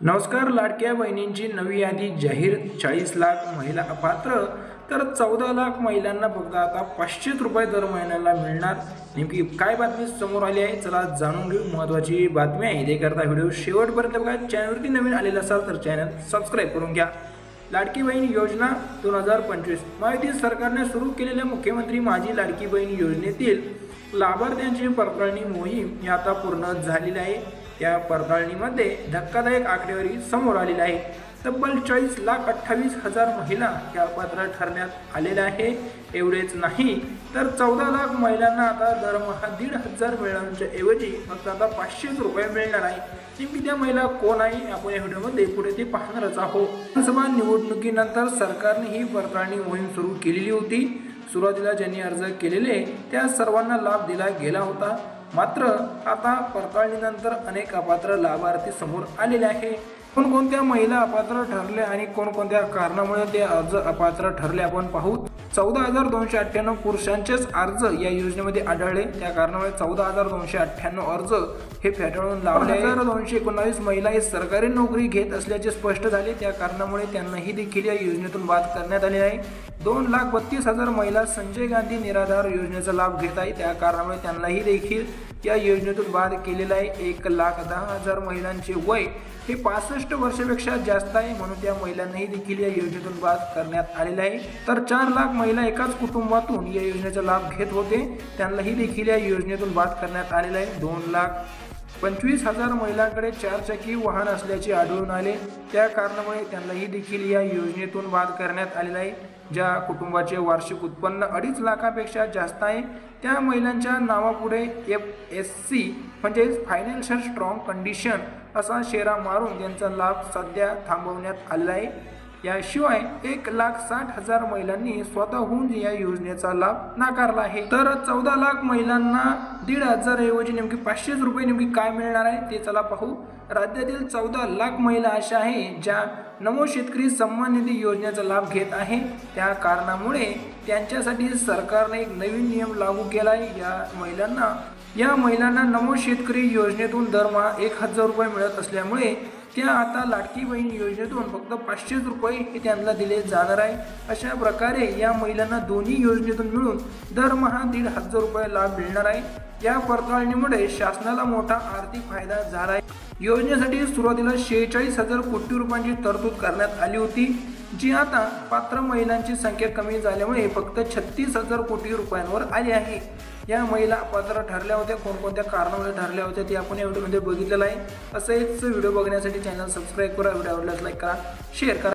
नमस्कार। लाडक्या बहिणींची नवी यादी जाहीर। 40 लाख महिला अपात्र, तर 14 लाख महिलांना फक्त आता 500 रुपये दर महिन्याला मिळणार। नेमकी काय बातमी समोर आली आहे, चला जाणून घेऊ। महत्त्वाची बातमी आहे, ते करता व्हिडिओ शेवटपर्यंत बघा। चॅनलवरती नवीन आलेला असाल तर चॅनल सबस्क्राईब करून घ्या। लाडकी बहीण योजना 2025 महायुती सरकारने सुरू केलेल्या मुख्यमंत्री माझी लाडकी बहीण योजनेतील लाभार्थ्यांची पडताळणी मोहीम ही आता पूर्ण झालेली आहे। या पडताळणीमध्ये धक्कादायक आकडेवारी समोर आलेली आहे। तब्बल 40,28,000 महिला या पात्र ठरण्यात आलेल्या आहे। एवढेच नाही तर 14 लाख महिलांना आता दरमहा 1,500 मिळण्याच्या ऐवजी फक्त आता 500 रुपये मिळणार आहे। नेमकी त्या महिला कोण आहे, आपण या व्हिडिओमध्ये पुढे ते पाहणारच आहोत। विधानसभा निवडणुकीनंतर सरकारने ही पडताळणी मोहीम सुरू केलेली होती। सुरुवातीला ज्यांनी अर्ज केलेले त्या सर्वांना लाभ दिला गेला होता। मात्र आता पडताळणीनंतर अनेक अपात्र लाभार्थी समोर आलेले आहे। कोणकोणत्या महिला अपात्र ठरले आणि कोणकोणत्या कारणामुळे ते अर्ज अपात्र ठरले आपण पाहू। 14,298 पुरुषांचेच अर्ज या योजनेमध्ये आढळले। त्या कारणामुळे 14,298 अर्ज हे फेटाळून लावले। 219 महिला ही सरकारी नोकरी घेत असल्याचे स्पष्ट झाले। त्या कारणामुळे त्यांनाही देखील या योजनेतून बाद करण्यात आले आहे। 2,32,000 महिला संजय गांधी निराधार योजनेचा लाभ घेत आहे। त्या कारणामुळे त्यांनाही देखील या योजनेतून बाद केलेला आहे। 1,10,000 महिलांचे वय हे 65 वर्षापेक्षा जास्त आहे, म्हणून त्या महिलांनाही देखील या योजनेतून बाद करण्यात आलेले आहे। तर 4 लाख महिला एकाच कुटुंबातून या योजनेचा लाभ घेत होते, त्यांनाही देखील या योजनेतून बाद करण्यात आलेले आहे। 2,25,000 महिलांकडे 4 चाकी वाहन असल्याचे आढळून आले। त्या कारणामुळे त्यांनाही देखील या योजनेतून बाद करण्यात आलेले आहे। ज्या कुटुंबाचे वार्षिक उत्पन्न 2.5 लाखापेक्षा जास्त आहे त्या महिलांच्या नावापुढे FSC म्हणजेच फायनान्शियल स्ट्रॉंग कंडिशन असा शेरा मारून त्यांचा लाभ सध्या थांबवण्यात आलेला आहे। याशिवाय 1,60,000 महिलांनी स्वतःहून या योजनेचा लाभ नाकारला आहे। तर 14 लाख महिलांना 1,500 ऐवजी नेमकी 500 रुपये नेमकी काय मिळणार आहे ते चला पाहू। राज्यातील 14 लाख महिला अशा आहे ज्या नमो शेतकरी सन्मान निधी योजनेचा लाभ घेत आहे। त्या कारणामुळे त्यांच्यासाठी सरकारने एक नवीन नियम लागू केला आहे। या महिलांना नमो शेतकरी योजनेतून दरमहा 1,000 रुपये मिळत असल्यामुळे त्या आता लाडकी बहीण योजनेतून फक्त 500 रुपये हे त्यांना दिले जाणार आहे। अशा प्रकारे या महिलांना दोन्ही योजनेतून मिळून दरमहा 1,500 रुपये लाभ मिळणार आहे। या पडताळणीमुळे शासनाला मोठा आर्थिक फायदा झाला आहे। योजनेसाठी सुरुवातीला 46,000 कोटी रुपयांची तरतूद करण्यात आली होती, जी आता पात्र महिलांची संख्या कमी झाल्यामुळे फक्त 36,000 कोटी रुपयांवर आली आहे। या महिला पात्र ठरल्या होत्या, कोणकोणत्या कारणामुळे ठरल्या होत्या ते आपण या व्हिडिओमध्ये बघितलेलं आहे। असेच व्हिडिओ बघण्यासाठी चॅनल सबस्क्राईब करा, व्हिडिओ आवडल्यास लाईक करा, शेअर करा।